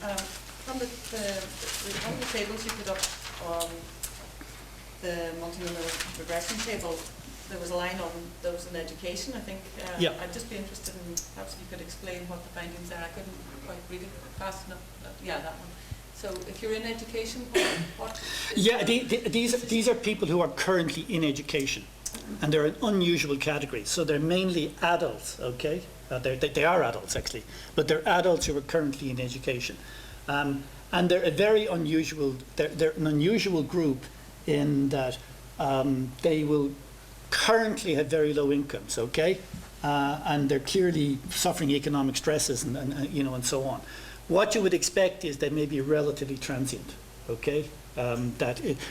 From the one of the tables you put up on the multidimensional regression table, there was a line on those in education, I think. Yeah. I'd just be interested in, perhaps you could explain what the findings are. I couldn't quite read it fast enough. Yeah, that one. So if you're in education, what Yeah, these are people who are currently in education, and they're an unusual category. So they're mainly adults, okay? They are adults, actually, but they're adults who are currently in education. And they're a very unusual, they're an unusual group in that they will currently have very low incomes, okay? And they're clearly suffering economic stresses and so on. What you would expect is they may be relatively transient, okay?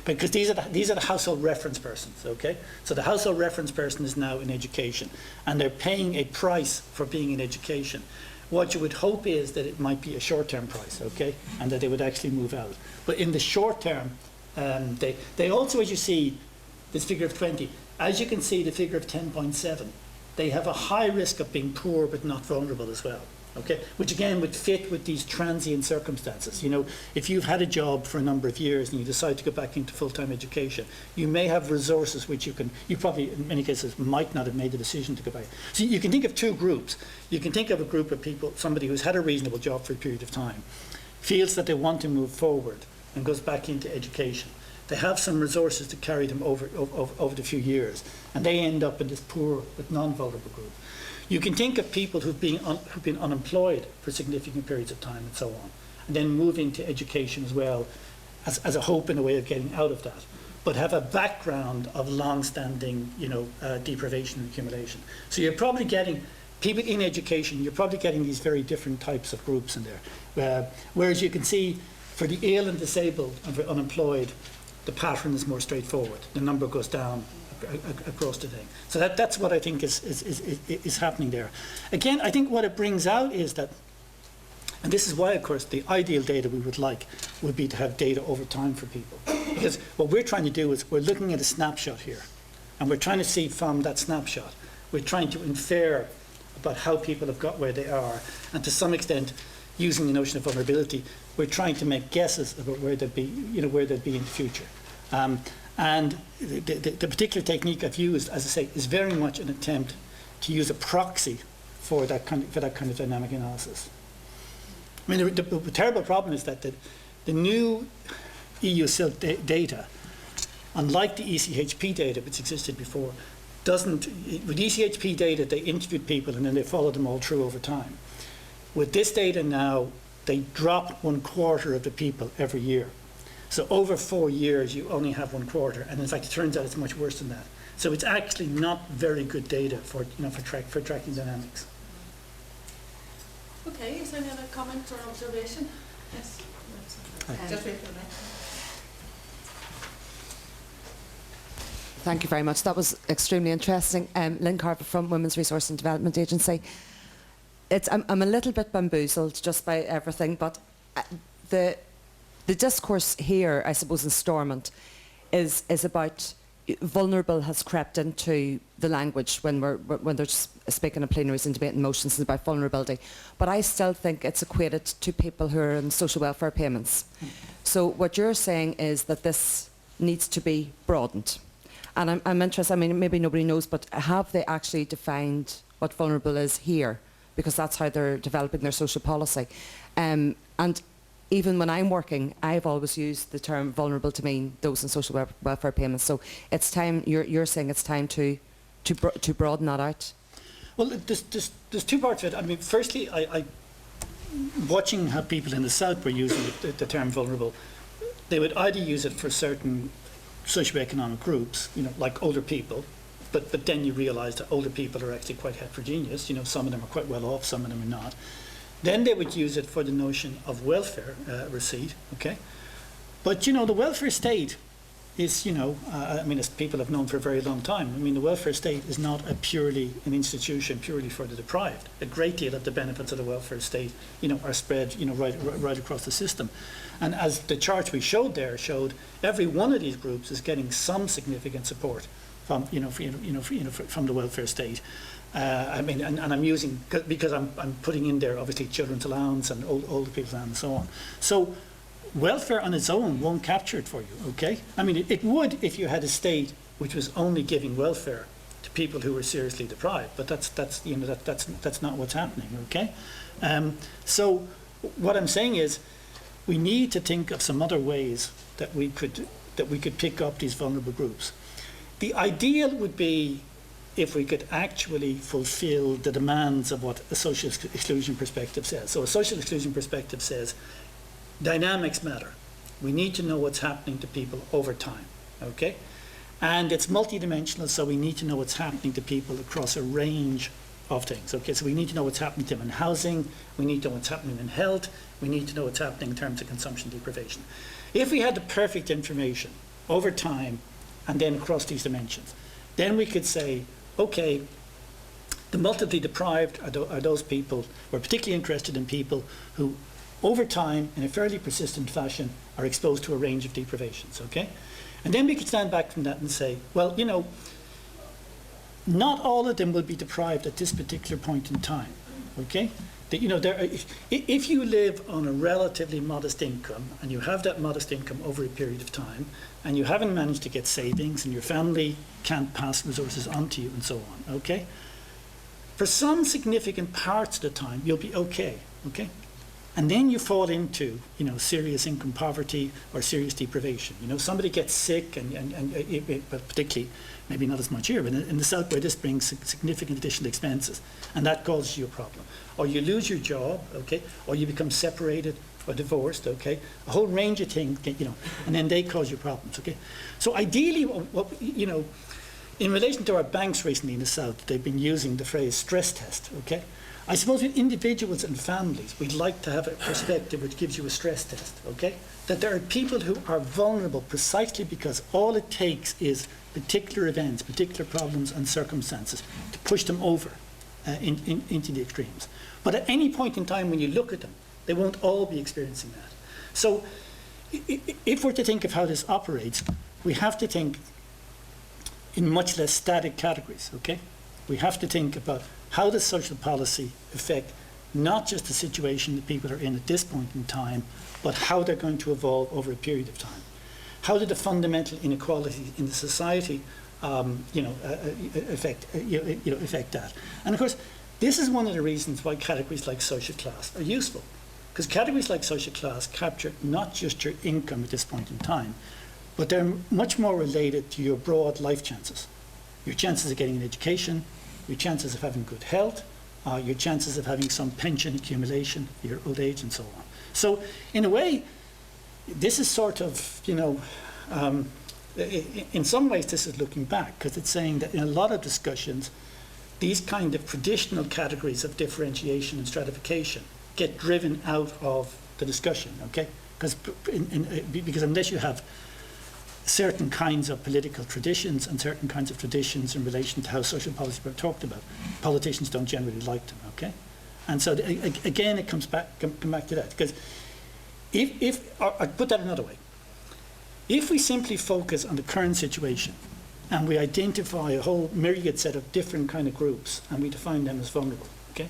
Because these are the household reference persons, okay? So the household reference person is now in education, and they're paying a price for being in education. What you would hope is that it might be a short-term price, okay? And that they would actually move out. But in the short term, they also, as you see, this figure of 20, as you can see, the figure of 10.7 they have a high risk of being poor but not vulnerable as well. Okay, which again would fit with these transient circumstances. You know, if you've had a job for a number of years and you decide to go back into full-time education, you may have resources which you probably in many cases might not have made the decision to go back. So you can think of two groups. You can think of a group of people, somebody who's had a reasonable job for a period of time, feels that they want to move forward and goes back into education. They have some resources to carry them over the few years, and they end up in this poor but non-vulnerable group. You can think of people who've been unemployed for significant periods of time and so on, and then move into education as well as a hope and a way of getting out of that, but have a background of long-standing, deprivation and accumulation. So you're probably getting people in education, you're probably getting these very different types of groups in there. Whereas you can see for the ill and disabled and for unemployed, the pattern is more straightforward. The number goes down across the thing. So that's what I think is happening there. Again, I think what it brings out is that, and this is why, of course, the ideal data we would like would be to have data over time for people. Because what we're trying to do is we're looking at a snapshot here, and we're trying to see from that snapshot, we're trying to infer about how people have got where they are, and to some extent, using the notion of vulnerability, we're trying to make guesses about where they'd be, where they'd be in the future. And the particular technique I've used, as I say, is very much an attempt to use a proxy for that kind of dynamic analysis. I mean, the terrible problem is that the new EU SILT data, unlike the ECHP data which existed before, with ECHP data they interviewed people and then they followed them all through over time. With this data now, they drop 1/4 of the people every year. So over 4 years, you only have 1/4, and in fact, it turns out it's much worse than that. So it's actually not very good data for tracking dynamics. Okay, is there any other comment or observation? Yes. Just wait for a minute. Thank you very much. That was extremely interesting. Lynn Carver from Women's Resource and Development Agency. I'm a little bit bamboozled just by everything, but the discourse here, I suppose, in Stormont is about vulnerable has crept into the language when they're speaking of plenaries and debating motions about vulnerability. But I still think it's equated to people who are in social welfare payments. So what you're saying is that this needs to be broadened. And I'm interested, I mean, maybe nobody knows, but have they actually defined what vulnerable is here? Because that's how they're developing their social policy. And even when I'm working, I've always used the term vulnerable to mean those in social welfare payments. So it's time, you're saying it's time to broaden that out? Well, there's two parts of it. I mean, firstly, I watching how people in the South were using the term vulnerable, they would either use it for certain socioeconomic groups, like older people, but then you realise that older people are actually quite heterogeneous. Some of them are quite well off, some of them are not. Then they would use it for the notion of welfare receipt, okay? But, the welfare state is, I mean, as people have known for a very long time, I mean, the welfare state is not an institution purely for the deprived. A great deal of the benefits of the welfare state, are spread, right across the system. And as the charts we showed there showed, every one of these groups is getting some significant support from, from the welfare state. I mean, and I'm using, because I'm putting in there obviously children's allowance and older people's allowance and so on. So welfare on its own won't capture it for you, okay? I mean, it would if you had a state which was only giving welfare to people who were seriously deprived, but that's not what's happening, okay? So what I'm saying is, we need to think of some other ways that we could pick up these vulnerable groups. The ideal would be if we could actually fulfill the demands of what a social exclusion perspective says. So a social exclusion perspective says dynamics matter. We need to know what's happening to people over time, okay? And it's multidimensional, so we need to know what's happening to people across a range of things, okay? So we need to know what's happening to them in housing, we need to know what's happening in health, we need to know what's happening in terms of consumption deprivation. If we had the perfect information over time and then across these dimensions, then we could say, okay, the multiply deprived are those people, we're particularly interested in people who over time, in a fairly persistent fashion, are exposed to a range of deprivations, okay? And then we could stand back from that and say, well, not all of them will be deprived at this particular point in time, okay? That, you know, if you live on a relatively modest income and you have that modest income over a period of time and you haven't managed to get savings and your family can't pass resources on to you and so on, okay? For some significant parts of the time, you'll be okay, okay? And then you fall into, you know, serious income poverty or serious deprivation. You know, somebody gets sick but particularly, maybe not as much here, but in the South where this brings significant additional expenses, and that causes you a problem. Or you lose your job, okay? Or you become separated or divorced, okay? A whole range of things, you know, and then they cause you problems, okay? So ideally, you know, in relation to our banks recently in the South, they've been using the phrase stress test, okay? I suppose with individuals and families, we'd like to have a perspective which gives you a stress test, okay? That there are people who are vulnerable precisely because all it takes is particular events, particular problems and circumstances to push them over into the extremes. But at any point in time when you look at them, they won't all be experiencing that. So if we're to think of how this operates, we have to think in much less static categories, okay? We have to think about how does social policy affect not just the situation that people are in at this point in time, but how they're going to evolve over a period of time. How do the fundamental inequalities in the society, affect that? And of course, this is one of the reasons why categories like social class are useful, because categories like social class capture not just your income at this point in time, but they're much more related to your broad life chances, your chances of getting an education, your chances of having good health, your chances of having some pension accumulation, your old age, and so on. So, in a way, this is sort of, you know, in some ways this is looking back, because it's saying that in a lot of discussions, these kind of traditional categories of differentiation and stratification get driven out of the discussion, okay? Because unless you have certain kinds of political traditions and certain kinds of traditions in relation to how social policy are talked about, politicians don't generally like them, okay? And so again, it come back to that, because or I'd put that another way, if we simply focus on the current situation and we identify a whole myriad set of different kind of groups and we define them as vulnerable, okay?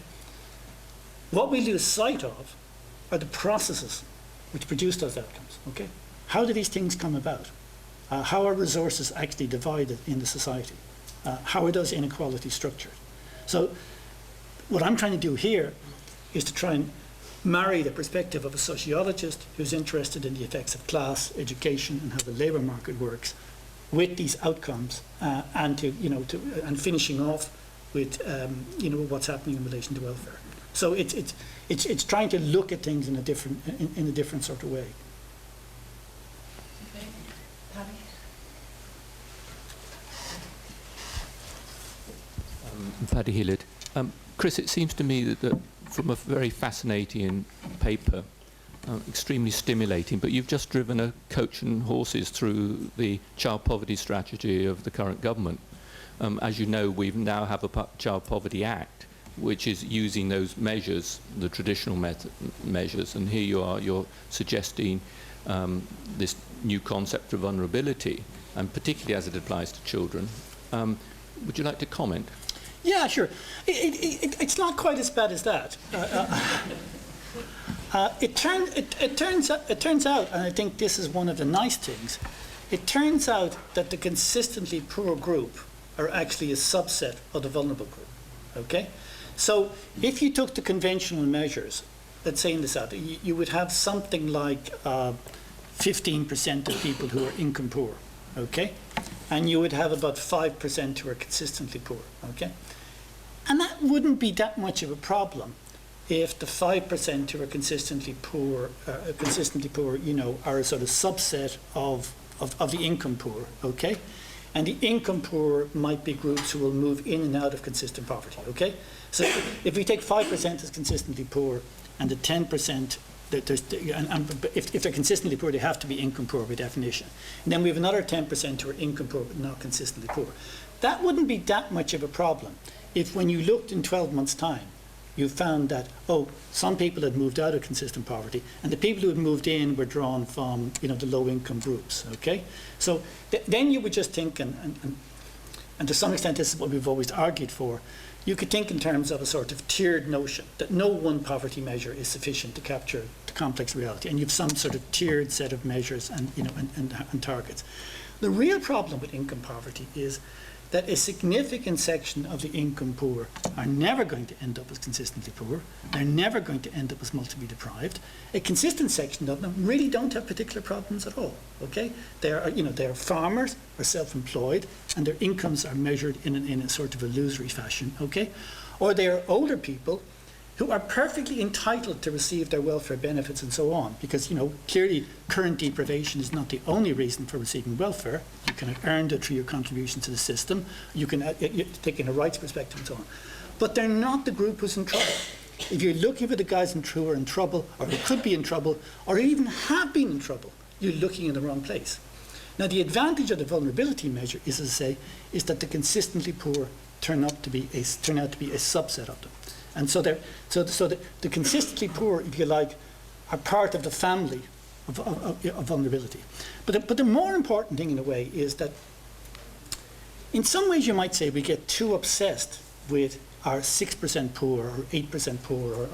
What we lose sight of are the processes which produce those outcomes, okay? How do these things come about? How are resources actually divided in the society? How are those inequalities structured? So what I'm trying to do here is to try and marry the perspective of a sociologist who's interested in the effects of class, education, and how the labour market works with these outcomes, and finishing off with what's happening in relation to welfare. So it's trying to look at things in a different sort of way. Paddy Hillard. Chris, it seems to me that from a very fascinating paper, extremely stimulating, but you've just driven a coach and horses through the child poverty strategy of the current government. As you know, we now have a Child Poverty Act, which is using those measures, the traditional measures, and here you are, you're suggesting this new concept of vulnerability, and particularly as it applies to children. Would you like to comment? Yeah, sure. It's not quite as bad as that. It turns out, and I think this is one of the nice things, it turns out that the consistently poor group are actually a subset of the vulnerable group, okay? So if you took the conventional measures, let's say in the South, you would have something like 15% of people who are income poor, okay? And you would have about 5% who are consistently poor, okay? And that wouldn't be that much of a problem if the 5% who are consistently poor, are a sort of subset of the income poor, okay? And the income poor might be groups who will move in and out of consistent poverty, okay? So if we take 5% as consistently poor and the 10%, if they're consistently poor, they have to be income poor by definition. And then we have another 10% who are income poor but not consistently poor. That wouldn't be that much of a problem if when you looked in 12 months' time, you found that, some people had moved out of consistent poverty and the people who had moved in were drawn from, the low-income groups, okay? So then you would just think, and and to some extent this is what we've always argued for, you could think in terms of a sort of tiered notion that no one poverty measure is sufficient to capture the complex reality, and you've some sort of tiered set of measures and, and targets. The real problem with income poverty is that a significant section of the income poor are never going to end up as consistently poor. They're never going to end up as multiply deprived. A consistent section of them really don't have particular problems at all. Okay, they are farmers or self-employed, and their incomes are measured in a sort of illusory fashion. Okay, or they are older people who are perfectly entitled to receive their welfare benefits and so on, because clearly current deprivation is not the only reason for receiving welfare. You can have earned it through your contribution to the system. You can take in a rights perspective and so on. But they're not the group who's in trouble. If you're looking for the guys who are in trouble, or who could be in trouble, or even have been in trouble, you're looking in the wrong place. Now, the advantage of the vulnerability measure is, as I say, is that the consistently poor turn out to be a subset of them. And so the consistently poor, if you like, are part of the family of vulnerability. But the more important thing in a way is that in some ways you might say we get too obsessed with our 6% poor or 8% poor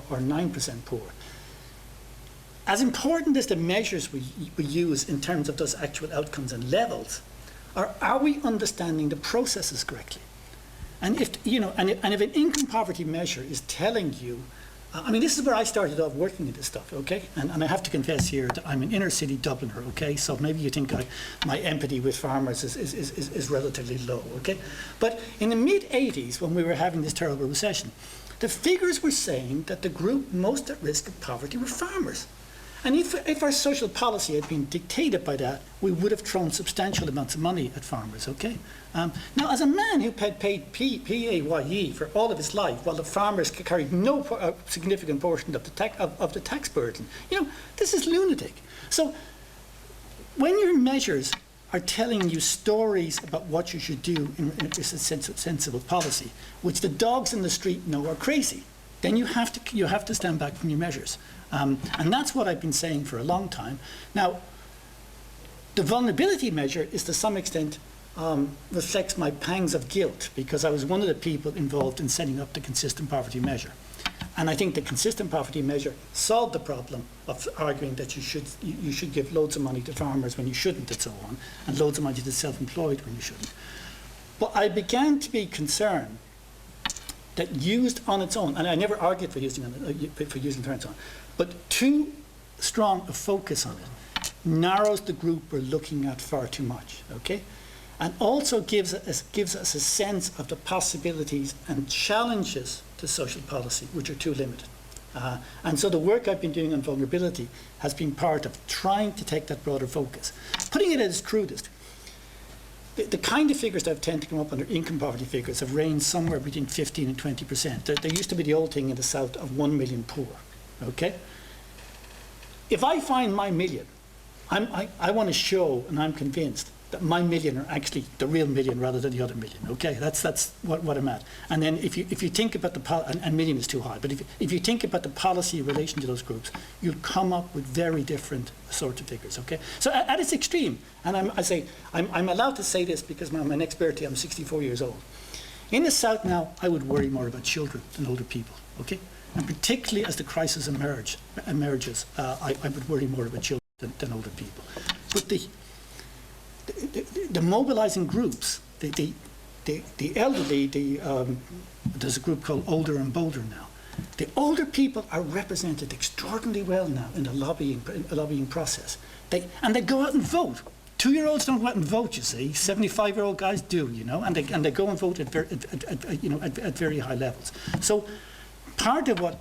or 9% poor. As important as the measures we use in terms of those actual outcomes and levels, are we understanding the processes correctly? And if if an income poverty measure is telling you, I mean, this is where I started off working in this stuff, okay? And I have to confess here that I'm an inner city Dubliner, okay? So maybe you think my empathy with farmers is relatively low, okay? But in the mid-'80s, when we were having this terrible recession, the figures were saying that the group most at risk of poverty were farmers. And if our social policy had been dictated by that, we would have thrown substantial amounts of money at farmers, okay? Now, as a man who paid PAYE for all of his life, while the farmers carried no significant portion of the tax burden, this is lunatic. So when your measures are telling you stories about what you should do in a sensible policy, which the dogs in the street know are crazy, then you have to stand back from your measures. And that's what I've been saying for a long time. Now, the vulnerability measure is to some extent reflects my pangs of guilt, because I was one of the people involved in setting up the consistent poverty measure. And I think the consistent poverty measure solved the problem of arguing that you should give loads of money to farmers when you shouldn't and so on, and loads of money to self-employed when you shouldn't. But I began to be concerned that used on its own, and I never argued for using it on its own, but too strong a focus on it narrows the group we're looking at far too much, okay? And also gives us a sense of the possibilities and challenges to social policy, which are too limited. And so the work I've been doing on vulnerability has been part of trying to take that broader focus. Putting it at its crudest, the kind of figures that have tended to come up under income poverty figures have ranged somewhere between 15 and 20%. There used to be the old thing in the South of 1 million poor, okay? If I find my million, I want to show, and I'm convinced, that my million are actually the real million rather than the other million, okay? That's what I'm at. And then if you think about and million is too high, but if you think about the policy in relation to those groups, you'll come up with very different sorts of figures, okay? So at its extreme, and I'm allowed to say this because my next birthday, I'm 64 years old. In the South now, I would worry more about children than older people, okay? And particularly as the crisis emerges, I would worry more about children than older people. But the mobilizing groups, the elderly, there's a group called Older and Bolder now. The older people are represented extraordinarily well now in the lobbying process. They go out and vote. 2-year-olds don't go out and vote, you see. 75-year-old guys do, and they go and vote at very high levels. So part of what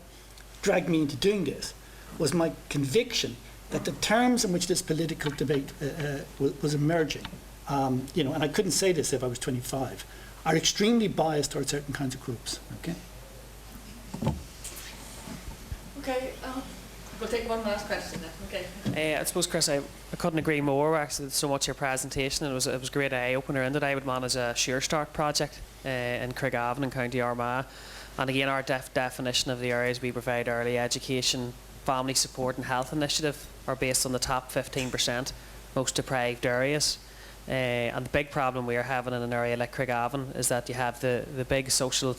dragged me into doing this was my conviction that the terms in which this political debate was emerging, and I couldn't say this if I was 25, are extremely biased towards certain kinds of groups, okay? Okay, we'll take one last question then, okay. I suppose, Chris, I couldn't agree more actually so much your presentation. It was a great eye-opener in that I would manage a Sure Start project in Craigavon in County Armagh. And again, our definition of the areas we provide early education, family support and health initiative are based on the top 15% most deprived areas. And the big problem we are having in an area like Craigavon is that you have the big social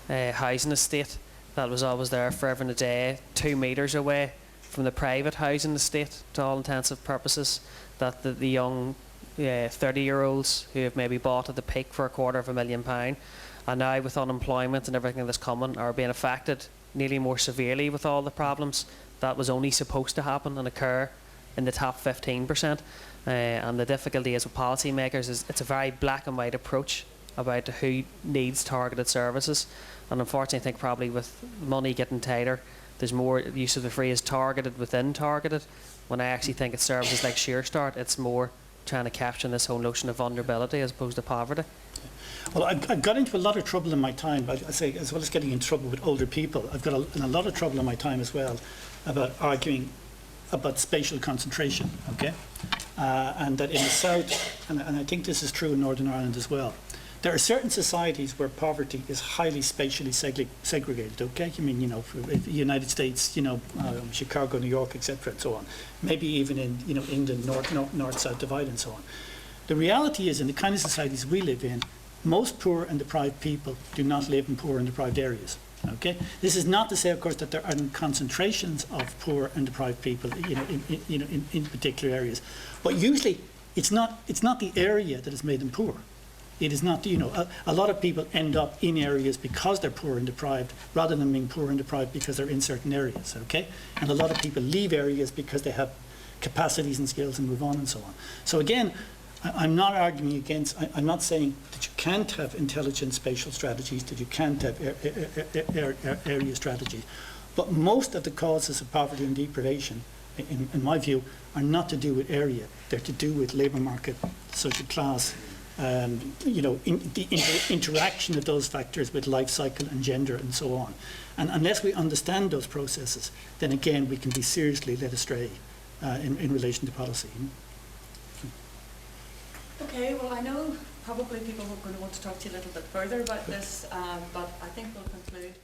housing estate that was always there forever and a day, 2 metres away from the private housing estate to all intensive purposes, that the young 30-year-olds who have maybe bought at the peak for £250,000 and now with unemployment and everything that's coming are being affected nearly more severely with all the problems that was only supposed to happen and occur in the top 15%. And the difficulty is with policymakers is it's a very black and white approach about who needs targeted services. And unfortunately, I think probably with money getting tighter, there's more use of the phrase targeted within targeted, when I actually think it's services like Sheer Start, it's more trying to capture this whole notion of vulnerability as opposed to poverty. Well, I've got into a lot of trouble in my time, I say, as well as getting in trouble with older people, I've got in a lot of trouble in my time as well about arguing about spatial concentration, okay? And that in the South, and I think this is true in Northern Ireland as well, there are certain societies where poverty is highly spatially segregated, okay? I mean, you know, the United States, you know, Chicago, New York, etc., and so on. Maybe even in, you know, England, north-south divide and so on. The reality is, in the kind of societies we live in, most poor and deprived people do not live in poor and deprived areas. Okay, this is not to say, of course, that there aren't concentrations of poor and deprived people, you know, in particular areas, but usually it's not the area that has made them poor. It is not, you know, a lot of people end up in areas because they're poor and deprived, rather than being poor and deprived because they're in certain areas. Okay, and a lot of people leave areas because they have capacities and skills and move on and so on. So again, I'm not arguing against, I'm not saying that you can't have intelligent spatial strategies, that you can't have area strategies, but most of the causes of poverty and deprivation, in my view, are not to do with area. They're to do with labour market, social class, you know, the interaction of those factors with life cycle and gender and so on. And unless we understand those processes, then again, we can be seriously led astray in relation to policy. Okay, well, I know probably people are going to want to talk to you a little bit further about this, but I think we'll conclude.